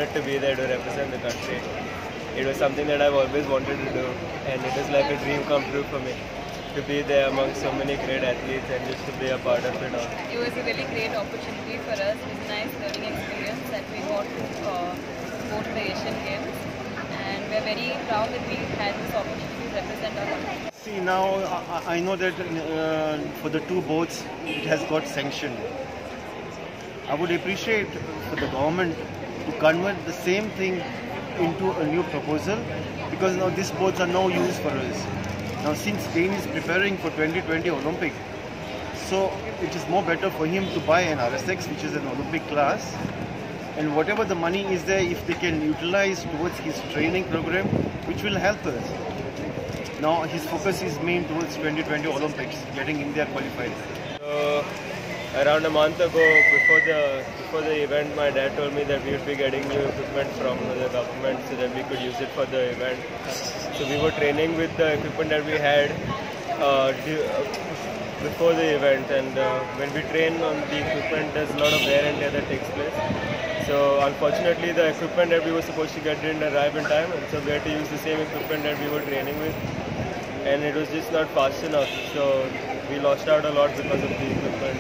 honored to be there to represent the country. It was something that I've always wanted to do, and it was like a dream come true for me to be there among so many great athletes and just to be a part of it all. It was a really great opportunity for us. It was a nice learning experience that we got to go to the Asian Games, and we're very proud that we had this opportunity to represent our country. See, now I know that for the two boats it has got sanctioned. I would appreciate for the government to convert the same thing into a new proposal, because now these boats are no use for us. Now since Dayne is preparing for 2020 Olympic, so it is more better for him to buy an RSX, which is an Olympic class, and whatever the money is there, if they can utilize towards his training program, which will help us. Now his focus is main towards 2020 Olympics, getting India qualified. Around a month ago, before the event, my dad told me that we would be getting new equipment from the government so that we could use it for the event. So we were training with the equipment that we had before the event, and when we train on the equipment, there's a lot of wear and tear that takes place. So unfortunately, the equipment that we were supposed to get didn't arrive in time, and so we had to use the same equipment that we were training with, and it was just not fast enough. So we lost out a lot because of the equipment,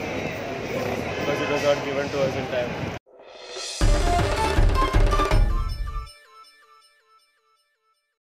because it was not given to us in time.